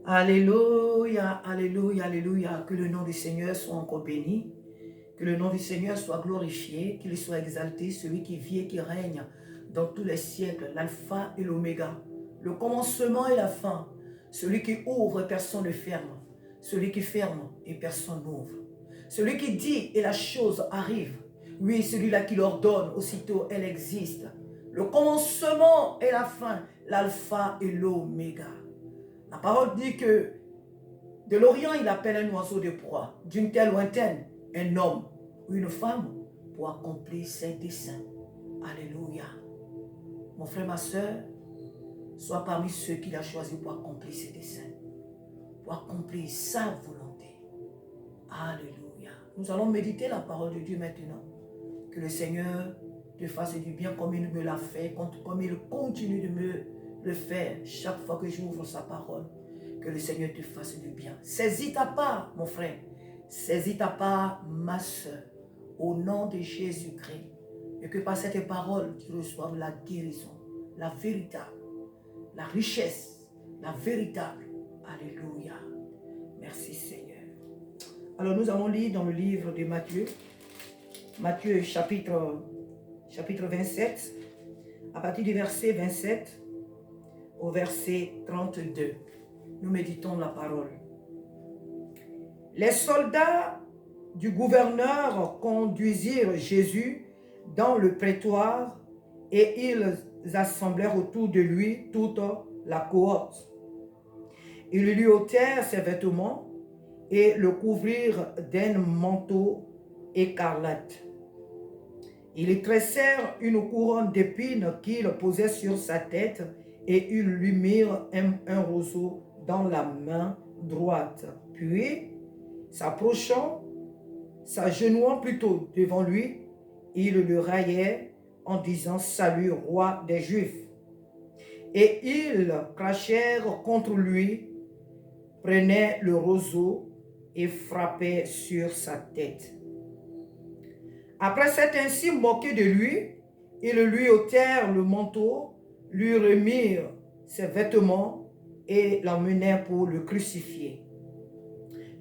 Alléluia, alléluia, alléluia. Que le nom du Seigneur soit encore béni. Que le nom du Seigneur soit glorifié, qu'il soit exalté, celui qui vit et qui règne dans tous les siècles, l'alpha et l'oméga, le commencement et la fin, celui qui ouvre et personne ne ferme, celui qui ferme et personne n'ouvre, celui qui dit et la chose arrive, oui, celui-là qui l'ordonne, aussitôt elle existe, le commencement et la fin, l'alpha et l'oméga. La parole dit que de l'Orient, il appelle un oiseau de proie, d'une terre lointaine, un homme ou une femme pour accomplir ses desseins. Alléluia. Mon frère, ma soeur, sois parmi ceux qu'il a choisis pour accomplir ses desseins, pour accomplir sa volonté. Alléluia. Nous allons méditer la parole de Dieu maintenant. Que le Seigneur te fasse du bien comme il me l'a fait, comme il continue de me le faire chaque fois que j'ouvre sa parole. Que le Seigneur te fasse du bien. Saisis ta part, mon frère. Saisis ta part, ma soeur. Au nom de Jésus-Christ. Et que par cette parole, tu reçoives la guérison, la véritable, la richesse, la véritable. Alléluia. Merci Seigneur. Alors nous allons lire dans le livre de Matthieu. Matthieu chapitre 27, à partir du verset 27 au verset 32. Nous méditons la parole. Les soldats du gouverneur conduisirent Jésus dans le prétoire et ils assemblèrent autour de lui toute la cohorte. Ils lui ôtèrent ses vêtements et le couvrirent d'un manteau écarlate. Ils tressèrent une couronne d'épines qu'ils posaient sur sa tête et ils lui mirent un roseau dans la main droite. Puis, s'approchant, s'agenouillant plutôt devant lui, ils le raillaient en disant « Salut, roi des Juifs !» Et ils crachèrent contre lui, prenaient le roseau et frappaient sur sa tête. Après s'être ainsi moqué de lui, ils lui ôtèrent le manteau, lui remirent ses vêtements et l'emmenèrent pour le crucifier.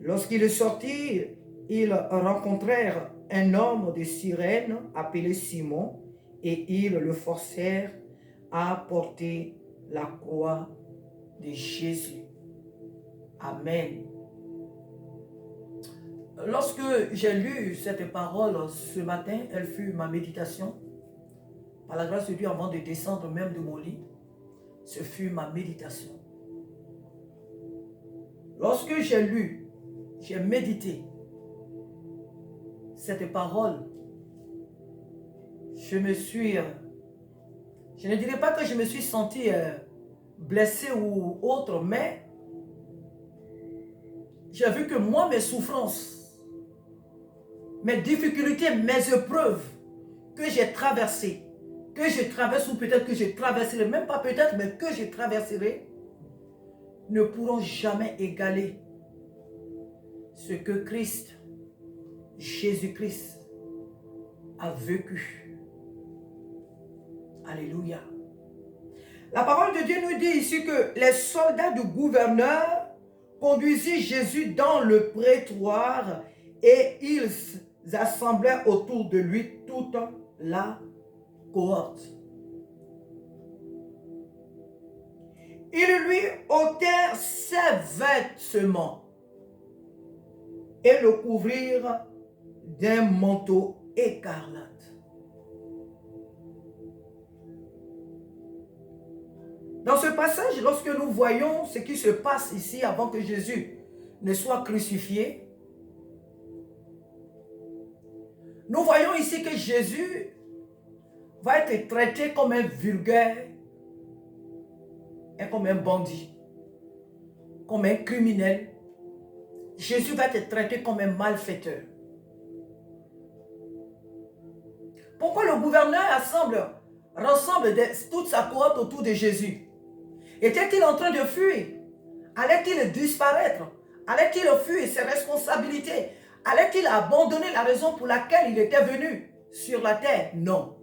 Lorsqu'ils sortirent, ils rencontrèrent un homme de Cyrène appelé Simon et ils le forcèrent à porter la croix de Jésus. Amen. Lorsque j'ai lu cette parole ce matin, elle fut ma méditation. Par la grâce de Dieu, avant de descendre même de mon lit, ce fut ma méditation. Lorsque j'ai lu, j'ai médité cette parole, je ne dirais pas que je me suis senti blessé ou autre, mais j'ai vu que moi, mes souffrances, mes difficultés, mes épreuves que j'ai traversées, que je traverse ou peut-être que je traverserai, même pas peut-être, mais que je traverserai, ne pourront jamais égaler ce que Christ, Jésus-Christ, a vécu. Alléluia. La parole de Dieu nous dit ici que les soldats du gouverneur conduisirent Jésus dans le prétoire et ils assemblèrent autour de lui toute la cohorte. Ils lui ôtèrent ses vêtements et le couvrirent d'un manteau écarlate. Dans ce passage, lorsque nous voyons ce qui se passe ici avant que Jésus ne soit crucifié, nous voyons ici que Jésus va être traité comme un vulgaire et comme un bandit, comme un criminel. Jésus va être traité comme un malfaiteur. Pourquoi le gouverneur rassemble toute sa cohorte autour de Jésus? Était-il en train de fuir? Allait-il disparaître? Allait-il fuir ses responsabilités? Allait-il abandonner la raison pour laquelle il était venu sur la terre? Non.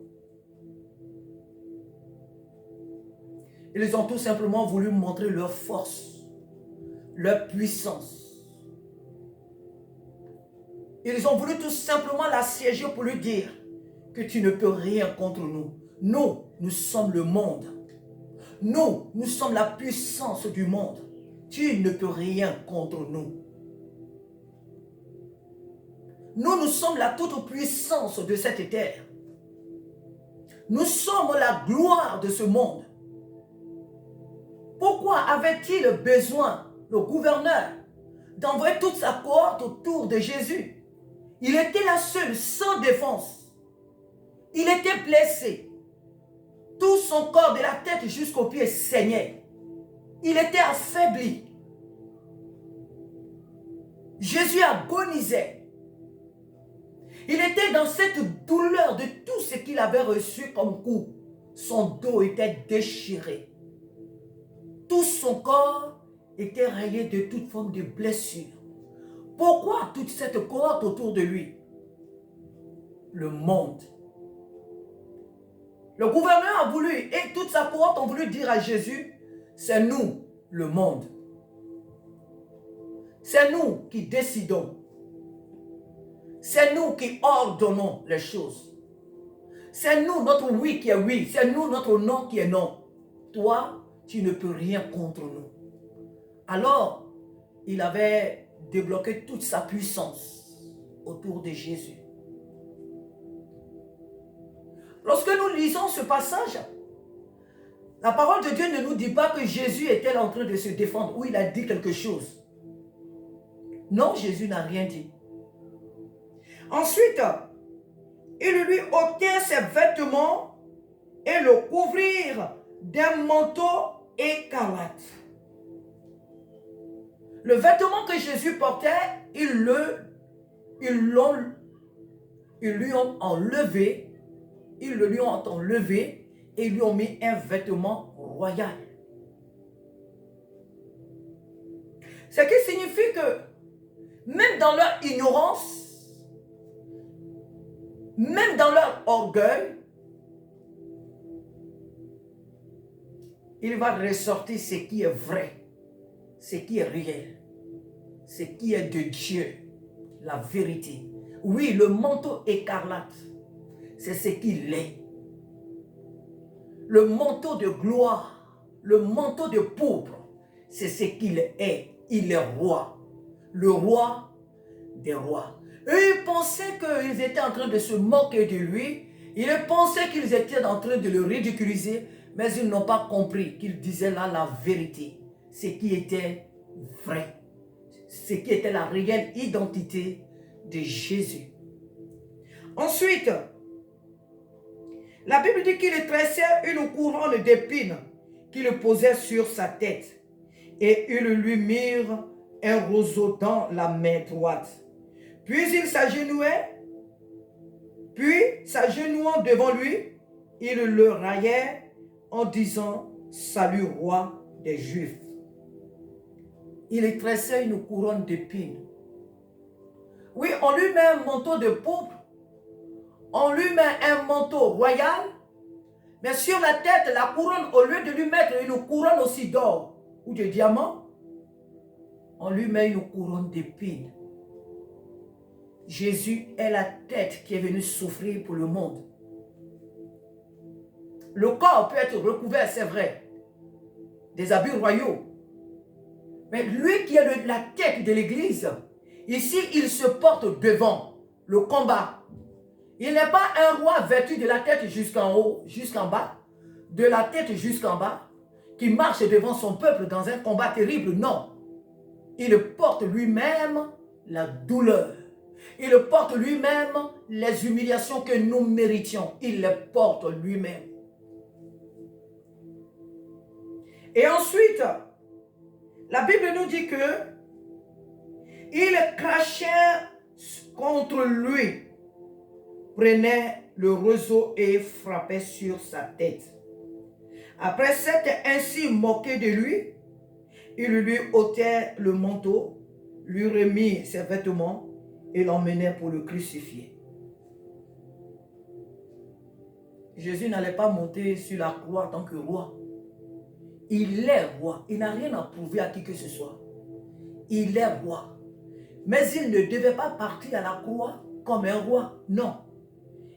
Ils ont tout simplement voulu montrer leur force, leur puissance. Ils ont voulu tout simplement l'assiéger pour lui dire que tu ne peux rien contre nous. Nous sommes le monde. Nous sommes la puissance du monde. Tu ne peux rien contre nous. Nous sommes la toute-puissance de cette terre. Nous sommes la gloire de ce monde. Pourquoi avait-il besoin, le gouverneur, d'envoyer toute sa cohorte autour de Jésus? Il était la seule, sans défense. Il était blessé. Tout son corps, de la tête jusqu'aux pieds, saignait. Il était affaibli. Jésus agonisait. Il était dans cette douleur de tout ce qu'il avait reçu comme coup. Son dos était déchiré. Tout son corps était rayé de toute forme de blessure. Pourquoi toute cette cohorte autour de lui? Le monde. Le gouverneur a voulu, et toute sa cohorte ont voulu dire à Jésus, c'est nous, le monde. C'est nous qui décidons. C'est nous qui ordonnons les choses. C'est nous, notre oui qui est oui. C'est nous, notre non qui est non. Toi, tu ne peux rien contre nous. Alors, il avait débloqué toute sa puissance autour de Jésus. Lorsque nous lisons ce passage, la parole de Dieu ne nous dit pas que Jésus était en train de se défendre ou il a dit quelque chose. Non, Jésus n'a rien dit. Ensuite, ils lui ôtèrent ses vêtements et le couvrirent d'un manteau écarlate. Le vêtement que Jésus portait, ils lui ont enlevé, ils le lui ont enlevé et ils lui ont mis un vêtement royal. Ce qui signifie que même dans leur ignorance, même dans leur orgueil, il va ressortir ce qui est vrai, ce qui est réel, ce qui est de Dieu, la vérité. Oui, le manteau écarlate, c'est ce qu'il est. Le manteau de gloire, le manteau de pourpre, c'est ce qu'il est. Il est roi, le roi des rois. Eux, ils pensaient qu'ils étaient en train de se moquer de lui. Ils pensaient qu'ils étaient en train de le ridiculiser, mais ils n'ont pas compris qu'il disait là la vérité, ce qui était vrai, ce qui était la réelle identité de Jésus. Ensuite, la Bible dit qu'il tressait une couronne d'épines qu'il posait sur sa tête et ils lui mirent un roseau dans la main droite. Puis il s'agenouait, puis s'agenouant devant lui, il le raillait en disant « Salut, roi des Juifs ». Il tressait une couronne d'épines. Oui, on lui met un manteau de pourpre, on lui met un manteau royal, mais sur la tête, la couronne, au lieu de lui mettre une couronne aussi d'or ou de diamants, on lui met une couronne d'épines. Jésus est la tête qui est venue souffrir pour le monde. Le corps peut être recouvert, c'est vrai, des habits royaux. Mais lui qui est la tête de l'église, ici, il se porte devant le combat. Il n'est pas un roi vêtu de la tête jusqu'en haut, jusqu'en bas, de la tête jusqu'en bas, qui marche devant son peuple dans un combat terrible. Non. Il porte lui-même la douleur. Il porte lui-même les humiliations que nous méritions. Il les porte lui-même. Et ensuite, la Bible nous dit que il crachait contre lui, prenait le roseau et frappait sur sa tête. Après s'être ainsi moqué de lui, il lui ôtait le manteau, lui remit ses vêtements et l'emmenait pour le crucifier. Jésus n'allait pas monter sur la croix en tant que roi. Il est roi. Il n'a rien à prouver à qui que ce soit. il est roi. Mais il ne devait pas partir à la croix comme un roi, non.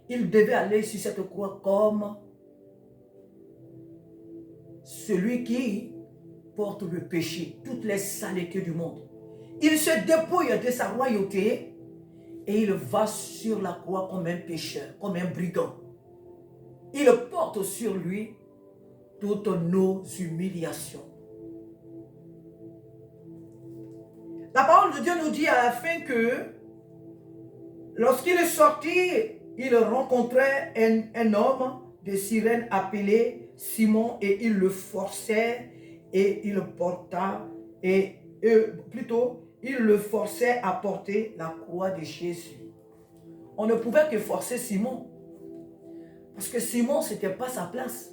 Il devait aller sur cette croix comme celui qui porte le péché, toutes les saletés du monde. Il se dépouille de sa royauté et il va sur la croix comme un pécheur, comme un brigand. Il porte sur lui toutes nos humiliations. La parole de Dieu nous dit à la fin que lorsqu'il est sorti, il rencontrait un homme de Cyrène appelé Simon et il le forçait et il porta, il le forçait à porter la croix de Jésus. On ne pouvait que forcer Simon. Parce que Simon, ce n'était pas sa place.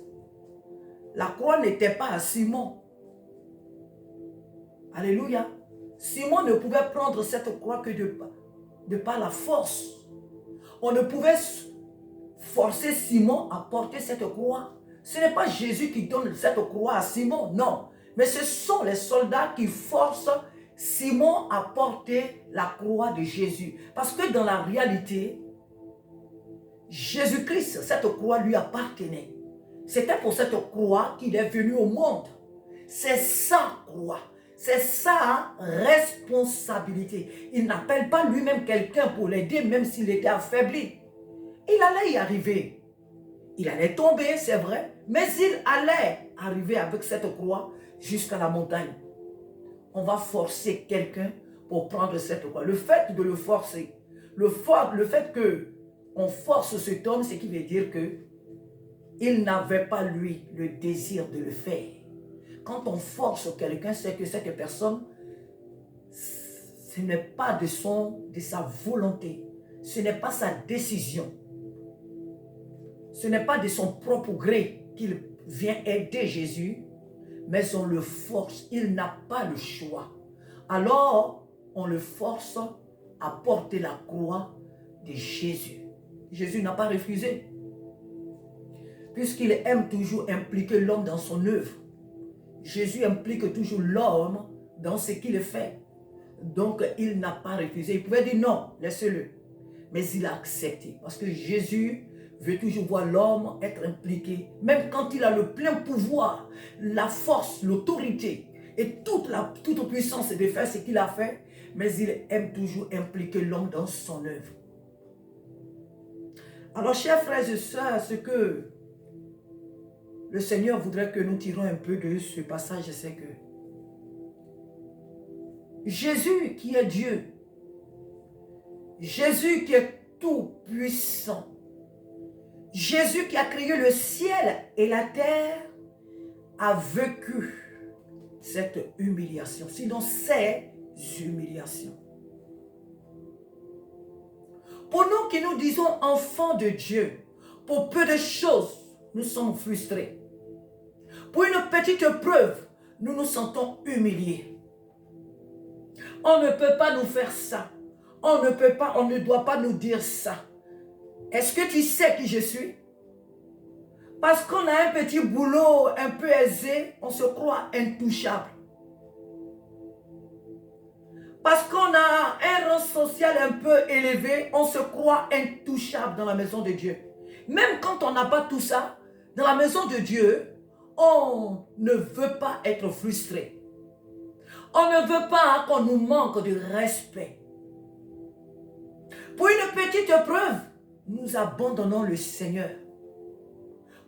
La croix n'était pas à Simon. Alléluia. Simon ne pouvait prendre cette croix que de par la force. On ne pouvait forcer Simon à porter cette croix. Ce n'est pas Jésus qui donne cette croix à Simon, non. Mais ce sont les soldats qui forcent Simon à porter la croix de Jésus. Parce que dans la réalité, Jésus-Christ, cette croix lui appartenait. C'était pour cette croix qu'il est venu au monde. C'est sa croix. C'est sa responsabilité. Il n'appelle pas lui-même quelqu'un pour l'aider, même s'il était affaibli. Il allait y arriver. Il allait tomber, c'est vrai, mais il allait arriver avec cette croix jusqu'à la montagne. On va forcer quelqu'un pour prendre cette croix. Le fait de le forcer, le fait qu'on force cet homme, c'est qui veut dire que il n'avait pas, lui, le désir de le faire. Quand on force quelqu'un, c'est que cette personne, ce n'est pas de sa volonté. Ce n'est pas sa décision. Ce n'est pas de son propre gré qu'il vient aider Jésus, mais on le force. Il n'a pas le choix. Alors, on le force à porter la croix de Jésus. Jésus n'a pas refusé. Puisqu'il aime toujours impliquer l'homme dans son œuvre. Jésus implique toujours l'homme dans ce qu'il fait. Donc, il n'a pas refusé. Il pouvait dire non, laissez-le. Mais il a accepté. Parce que Jésus veut toujours voir l'homme être impliqué. Même quand il a le plein pouvoir, la force, l'autorité et toute puissance de faire ce qu'il a fait. Mais il aime toujours impliquer l'homme dans son œuvre. Alors, chers frères et sœurs, ce que le Seigneur voudrait que nous tirons un peu de ce passage, c'est que Jésus qui est Dieu, Jésus qui est tout puissant, Jésus qui a créé le ciel et la terre, a vécu cette humiliation, sinon ces humiliations. Pour nous qui nous disons enfants de Dieu, pour peu de choses, nous sommes frustrés. Pour une petite preuve, nous nous sentons humiliés. On ne peut pas nous faire ça. On ne doit pas nous dire ça. Est-ce que tu sais qui je suis? Parce qu'on a un petit boulot un peu aisé, on se croit intouchable. Parce qu'on a un rang social un peu élevé, on se croit intouchable dans la maison de Dieu. Même quand on n'a pas tout ça, dans la maison de Dieu, on ne veut pas être frustré. On ne veut pas qu'on nous manque de respect. Pour une petite preuve, nous abandonnons le Seigneur.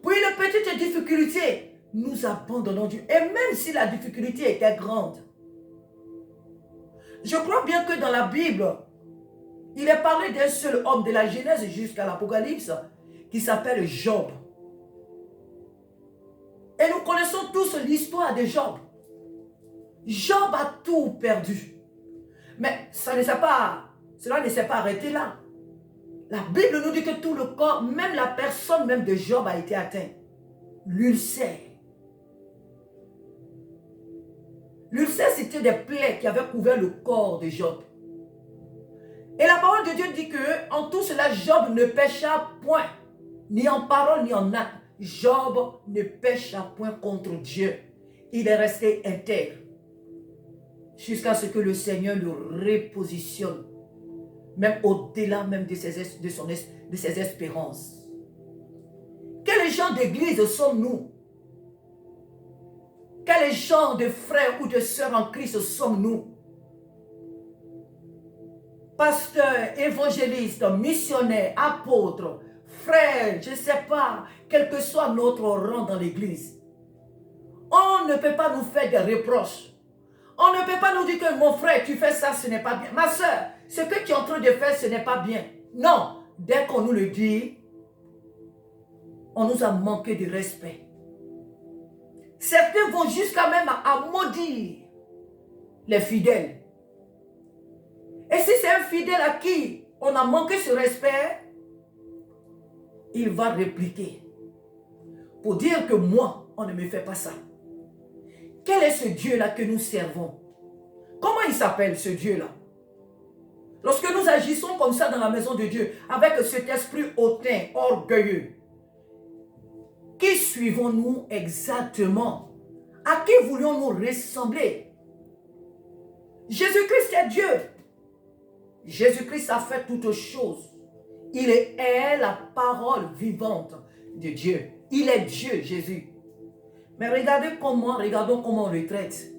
Pour une petite difficulté, nous abandonnons Dieu. Et même si la difficulté était grande, je crois bien que dans la Bible, il est parlé d'un seul homme de la Genèse jusqu'à l'Apocalypse qui s'appelle Job. Et nous connaissons tous l'histoire de Job. Job a tout perdu. Mais cela ne s'est pas arrêté là. La Bible nous dit que tout le corps, même la personne même de Job a été atteint. L'ulcère. L'ulcère, c'était des plaies qui avaient couvert le corps de Job. Et la parole de Dieu dit que en tout cela, Job ne pécha point, ni en parole, ni en acte. Job ne pécha point contre Dieu. Il est resté intègre. jusqu'à ce que le Seigneur le repositionne, même au-delà même de ses espérances. Quel genre d'église sommes-nous? Quel genre de frères ou de sœurs en Christ sommes-nous? Pasteurs, évangélistes, missionnaires, apôtres, frères, je ne sais pas, quel que soit notre rang dans l'église. On ne peut pas nous faire des reproches. On ne peut pas nous dire que mon frère, tu fais ça, ce n'est pas bien. Ma soeur, ce que tu es en train de faire, ce n'est pas bien. Non, dès qu'on nous le dit, on nous a manqué de respect. Certains vont jusqu'à même à maudire les fidèles. Et si c'est un fidèle à qui on a manqué ce respect, il va répliquer pour dire que moi, on ne me fait pas ça. Quel est ce Dieu-là que nous servons? Comment il s'appelle ce Dieu-là? Lorsque nous agissons comme ça dans la maison de Dieu, avec cet esprit hautain, orgueilleux, qui suivons-nous exactement? À qui voulions-nous ressembler? Jésus-Christ est Dieu. Jésus-Christ a fait toutes choses. Il est la parole vivante de Dieu. Il est Dieu, Jésus. Mais regardons comment on le traite.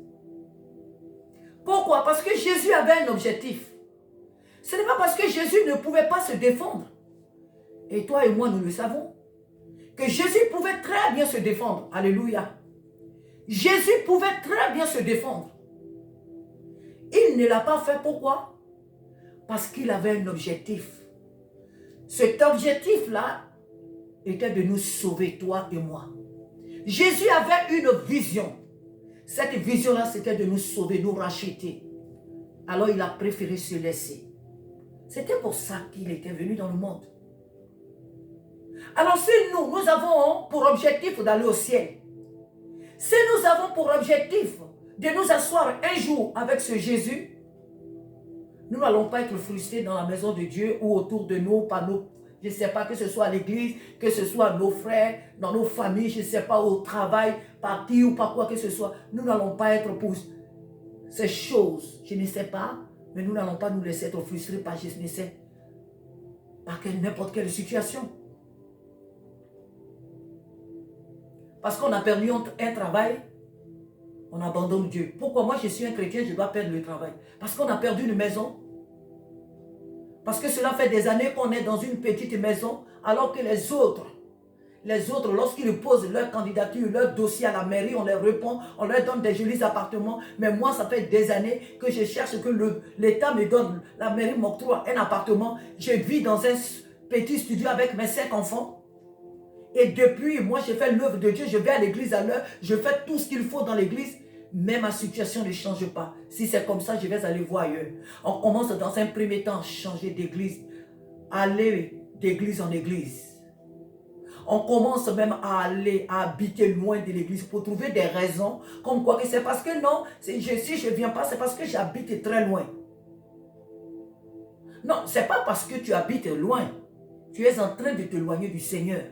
Pourquoi? Parce que Jésus avait un objectif. Ce n'est pas parce que Jésus ne pouvait pas se défendre. Et toi et moi, nous le savons. Que Jésus pouvait très bien se défendre. Alléluia. Jésus pouvait très bien se défendre. Il ne l'a pas fait. Pourquoi? Parce qu'il avait un objectif. Cet objectif-là était de nous sauver, toi et moi. Jésus avait une vision. Cette vision-là, c'était de nous sauver, nous racheter. Alors il a préféré se laisser. C'était pour ça qu'il était venu dans le monde. Alors si nous avons pour objectif d'aller au ciel, si nous avons pour objectif de nous asseoir un jour avec ce Jésus, nous n'allons pas être frustrés dans la maison de Dieu ou autour de nous, par nos, je ne sais pas, que ce soit à l'église, que ce soit nos frères, dans nos familles, je ne sais pas, au travail, par qui ou par quoi que ce soit. Nous n'allons pas être pour ces choses, je ne sais pas, mais nous n'allons pas nous laisser être frustrés par je ne sais, par n'importe quelle situation. Parce qu'on a perdu un travail, on abandonne Dieu. Pourquoi moi je suis un chrétien, je dois perdre le travail? Parce qu'on a perdu une maison. Parce que cela fait des années qu'on est dans une petite maison, alors que les autres, lorsqu'ils posent leur candidature, leur dossier à la mairie, on leur répond, on leur donne des jolis appartements. Mais moi, ça fait des années que je cherche que l'État me donne, la mairie m'octroie un appartement. Je vis dans un petit studio avec mes 5 enfants. Et depuis, moi, je fais l'œuvre de Dieu, je vais à l'église à l'heure, je fais tout ce qu'il faut dans l'église, mais ma situation ne change pas. Si c'est comme ça, je vais aller voir ailleurs. On commence dans un premier temps à changer d'église, aller d'église en église. On commence même à aller, à habiter loin de l'église pour trouver des raisons, comme quoi que c'est parce que non, si je ne viens pas, c'est parce que j'habite très loin. Non, ce n'est pas parce que tu habites loin, tu es en train de t'éloigner du Seigneur.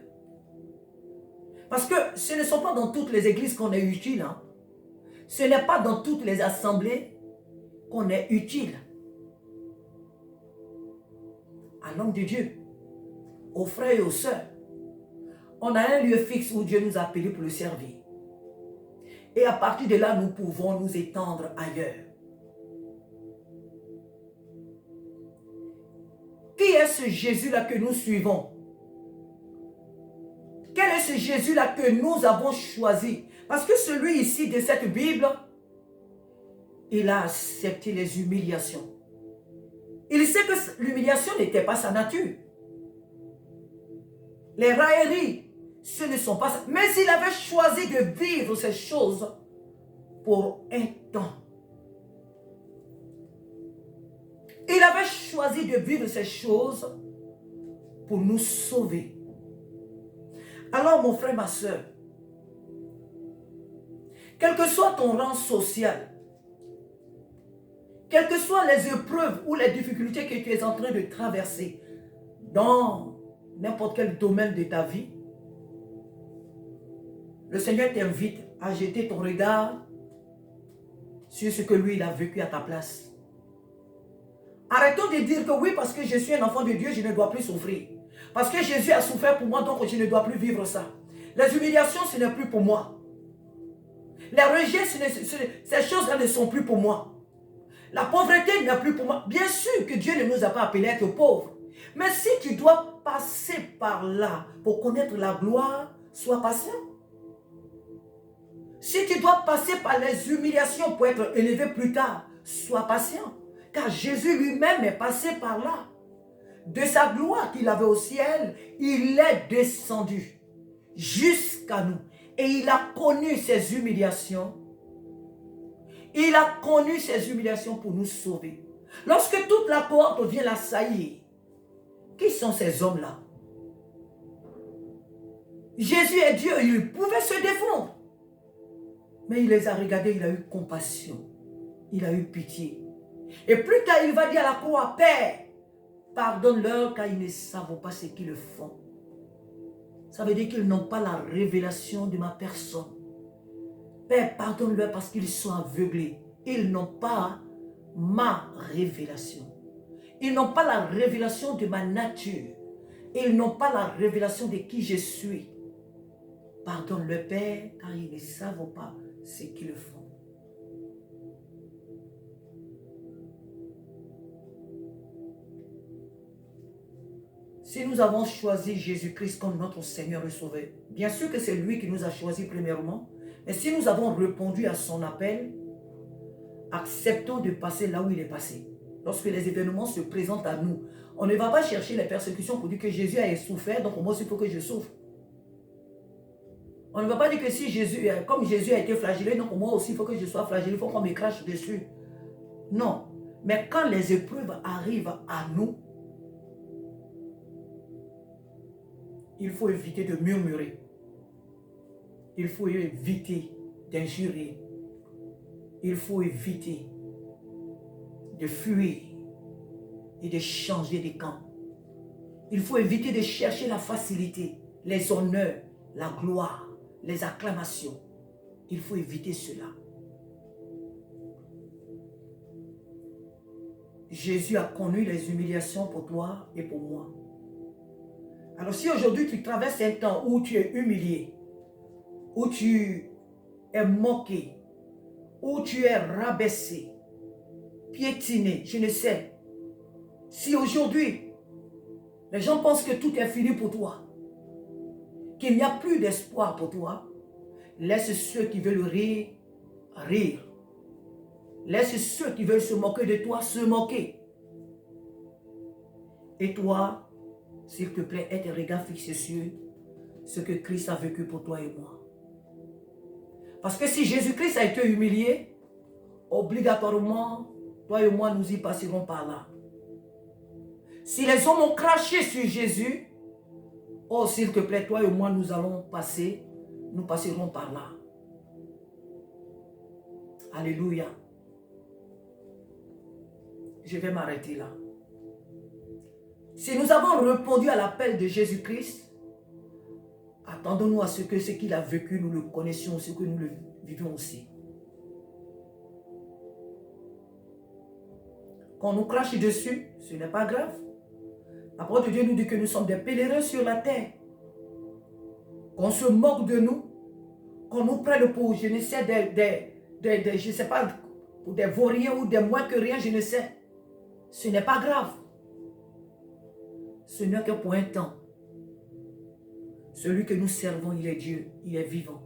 Parce que ce ne sont pas dans toutes les églises qu'on est utile. Hein. Ce n'est pas dans toutes les assemblées qu'on est utile. À l'homme de Dieu, aux frères et aux sœurs, on a un lieu fixe où Dieu nous a appelés pour le servir. Et à partir de là, nous pouvons nous étendre ailleurs. Qui est ce Jésus-là que nous suivons? Quel est ce Jésus-là que nous avons choisi? Parce que celui ici de cette Bible, il a accepté les humiliations. Il sait que l'humiliation n'était pas sa nature. Les railleries, ce ne sont pas ça. Mais il avait choisi de vivre ces choses pour un temps. Il avait choisi de vivre ces choses pour nous sauver. Alors mon frère, ma soeur, quel que soit ton rang social, quelles que soient les épreuves ou les difficultés que tu es en train de traverser dans n'importe quel domaine de ta vie, le Seigneur t'invite à jeter ton regard sur ce que lui, il a vécu à ta place. Arrêtons de dire que oui, parce que je suis un enfant de Dieu, je ne dois plus souffrir. Parce que Jésus a souffert pour moi, donc je ne dois plus vivre ça. Les humiliations, ce n'est plus pour moi. Les rejets, ces choses-là ne sont plus pour moi. La pauvreté n'est plus pour moi. Bien sûr que Dieu ne nous a pas appelés à être pauvres. Mais si tu dois passer par là pour connaître la gloire, sois patient. Si tu dois passer par les humiliations pour être élevé plus tard, sois patient. Car Jésus lui-même est passé par là. De sa gloire qu'il avait au ciel, il est descendu jusqu'à nous. Et il a connu ces humiliations. Il a connu ces humiliations pour nous sauver. Lorsque toute la cohorte vient l'assaillir, qui sont ces hommes-là? Jésus est Dieu, il pouvait se défendre. Mais il les a regardés, il a eu compassion. Il a eu pitié. Et plus tard, il va dire à la croix, Père, pardonne-leur car ils ne savent pas ce qu'ils font. Ça veut dire qu'ils n'ont pas la révélation de ma personne. Père, pardonne-leur parce qu'ils sont aveuglés. Ils n'ont pas ma révélation. Ils n'ont pas la révélation de ma nature. Ils n'ont pas la révélation de qui je suis. Pardonne-leur, Père, car ils ne savent pas ce qu'ils font. Si nous avons choisi Jésus-Christ comme notre Seigneur et Sauveur, bien sûr que c'est lui qui nous a choisis premièrement, mais si nous avons répondu à son appel, acceptons de passer là où il est passé. Lorsque les événements se présentent à nous, on ne va pas chercher les persécutions pour dire que Jésus a souffert, donc moi aussi il faut que je souffre. On ne va pas dire que si Jésus, comme Jésus a été flagellé, donc moi aussi il faut que je sois flagellé, il faut qu'on me crache dessus. Non, mais quand les épreuves arrivent à nous, il faut éviter de murmurer. Il faut éviter d'injurer. Il faut éviter de fuir et de changer de camp. Il faut éviter de chercher la facilité, les honneurs, la gloire, les acclamations. Il faut éviter cela. Jésus a connu les humiliations pour toi et pour moi. Alors si aujourd'hui tu traverses un temps où tu es humilié, où tu es moqué, où tu es rabaissé, piétiné, je ne sais. Si aujourd'hui, les gens pensent que tout est fini pour toi, qu'il n'y a plus d'espoir pour toi, laisse ceux qui veulent rire, rire. Laisse ceux qui veulent se moquer de toi, se moquer. Et toi, s'il te plaît, aie tes regards fixés sur ce que Christ a vécu pour toi et moi. Parce que si Jésus-Christ a été humilié, obligatoirement, toi et moi, nous y passerons par là. Si les hommes ont craché sur Jésus, oh, s'il te plaît, toi et moi, nous allons passer, nous passerons par là. Alléluia. Je vais m'arrêter là. Si nous avons répondu à l'appel de Jésus-Christ, attendons-nous à ce que ce qu'il a vécu, nous le connaissions, ce que nous le vivons aussi. Quand on nous crache dessus, ce n'est pas grave. La parole de Dieu nous dit que nous sommes des pèlerins sur la terre. Qu'on se moque de nous, qu'on nous prenne pour, je ne sais, je ne sais pas, pour des vauriens ou des moins que rien, je ne sais. Ce n'est pas grave. Ce n'est que pour un temps. Celui que nous servons, il est Dieu, il est vivant.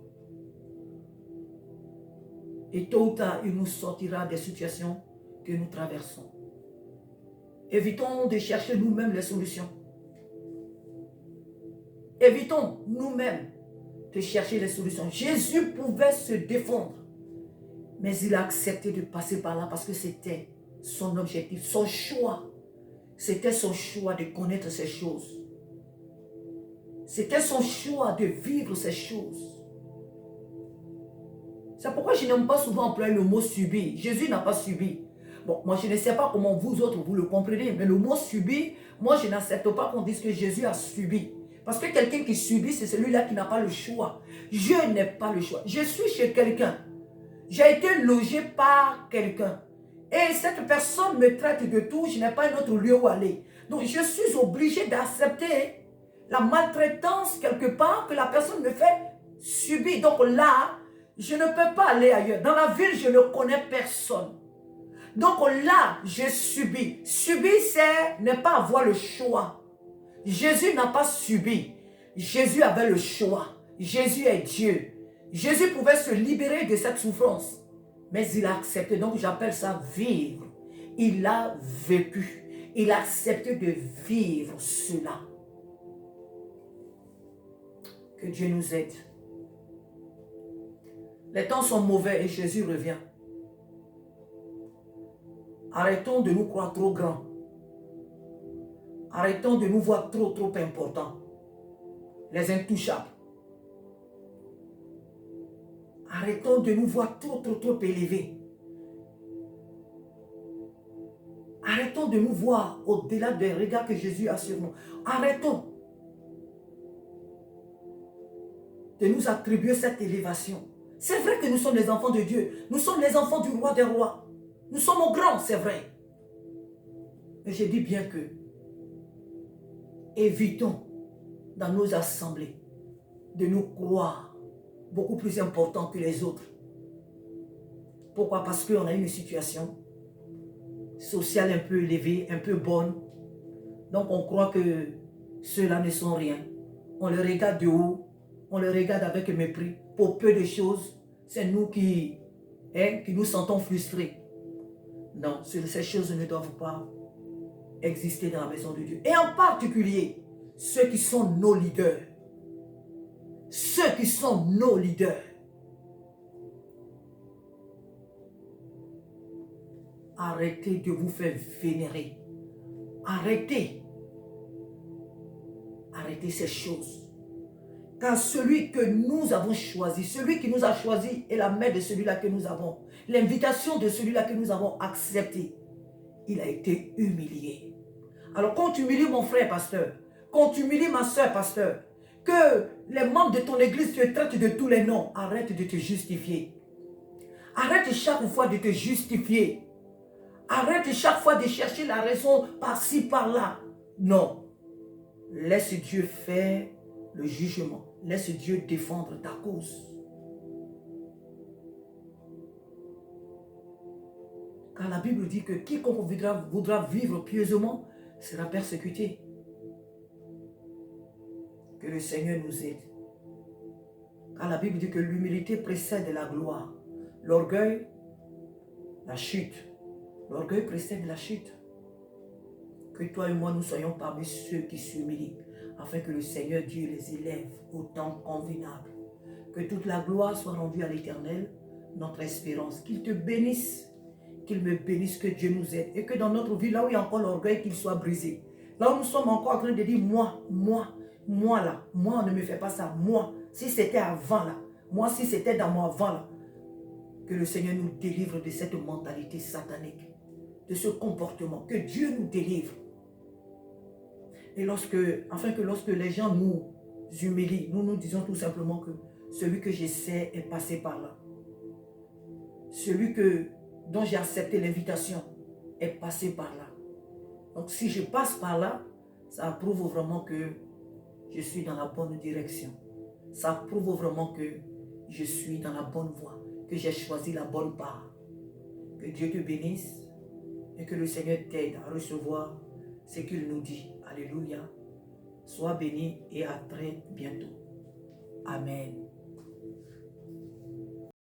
Et tôt ou tard, il nous sortira des situations que nous traversons. Évitons de chercher nous-mêmes les solutions. Évitons nous-mêmes de chercher les solutions. Jésus pouvait se défendre, mais il a accepté de passer par là parce que c'était son objectif, son choix. C'était son choix de connaître ces choses. C'était son choix de vivre ces choses. C'est pourquoi je n'aime pas souvent employer le mot subir. Jésus n'a pas subi. Bon, moi je ne sais pas comment vous autres vous le comprenez, mais le mot subir, moi je n'accepte pas qu'on dise que Jésus a subi. Parce que quelqu'un qui subit, c'est celui-là qui n'a pas le choix. Je n'ai pas le choix. Je suis chez quelqu'un. J'ai été logé par quelqu'un. Et cette personne me traite de tout, je n'ai pas un autre lieu où aller. Donc je suis obligé d'accepter la maltraitance quelque part que la personne me fait subir. Donc là, je ne peux pas aller ailleurs. Dans la ville, je ne connais personne. Donc là, je subis. Subir, c'est ne pas avoir le choix. Jésus n'a pas subi. Jésus avait le choix. Jésus est Dieu. Jésus pouvait se libérer de cette souffrance. Mais il a accepté. Donc j'appelle ça vivre. Il a vécu. Il a accepté de vivre cela. Que Dieu nous aide. Les temps sont mauvais et Jésus revient. Arrêtons de nous croire trop grands. Arrêtons de nous voir trop importants. Les intouchables. Arrêtons de nous voir trop élevés. Arrêtons de nous voir au-delà des regards que Jésus a sur nous. Arrêtons de nous attribuer cette élévation. C'est vrai que nous sommes les enfants de Dieu. Nous sommes les enfants du roi des rois. Nous sommes au grand, c'est vrai. Mais je dis bien que évitons dans nos assemblées de nous croire beaucoup plus importants que les autres. Pourquoi? Parce qu'on a une situation sociale un peu élevée, un peu bonne. Donc on croit que ceux-là ne sont rien. On les regarde de haut, on les regarde avec mépris. Pour peu de choses, c'est nous qui nous sentons frustrés. Non, ces choses ne doivent pas exister dans la maison de Dieu. Et en particulier, ceux qui sont nos leaders. Ceux qui sont nos leaders. Arrêtez de vous faire vénérer. Arrêtez. Arrêtez ces choses. Car celui que nous avons choisi, celui qui nous a choisi est la mère de celui-là que nous avons. L'invitation de celui-là que nous avons accepté. Il a été humilié. Alors quand tu humilies mon frère pasteur, quand tu humilies ma soeur pasteur, que les membres de ton église te traitent de tous les noms, arrête de te justifier. Arrête chaque fois de te justifier. Arrête chaque fois de chercher la raison par-ci, par-là. Non. Laisse Dieu faire le jugement. Laisse Dieu défendre ta cause. Car la Bible dit que quiconque voudra vivre pieusement sera persécuté. Que le Seigneur nous aide. Car la Bible dit que l'humilité précède la gloire. L'orgueil, la chute. L'orgueil précède la chute. Que toi et moi, nous soyons parmi ceux qui s'humilient, afin que le Seigneur Dieu les élève au temps convenable. Que toute la gloire soit rendue à l'Éternel, notre espérance. Qu'il te bénisse, qu'il me bénisse, que Dieu nous aide. Et que dans notre vie, là où il y a encore l'orgueil, qu'il soit brisé. Là où nous sommes encore en train de dire, moi là, moi on ne me fait pas ça, moi, si c'était avant là, moi si c'était dans mon avant là, que le Seigneur nous délivre de cette mentalité satanique, de ce comportement, que Dieu nous délivre. Et afin que lorsque les gens nous humilient, nous disons tout simplement que celui que j'essaie est passé par là. Celui dont j'ai accepté l'invitation est passé par là. Donc si je passe par là, ça prouve vraiment que je suis dans la bonne direction. Ça prouve vraiment que je suis dans la bonne voie, que j'ai choisi la bonne part. Que Dieu te bénisse et que le Seigneur t'aide à recevoir ce qu'il nous dit. Alléluia. Sois béni et à très bientôt. Amen.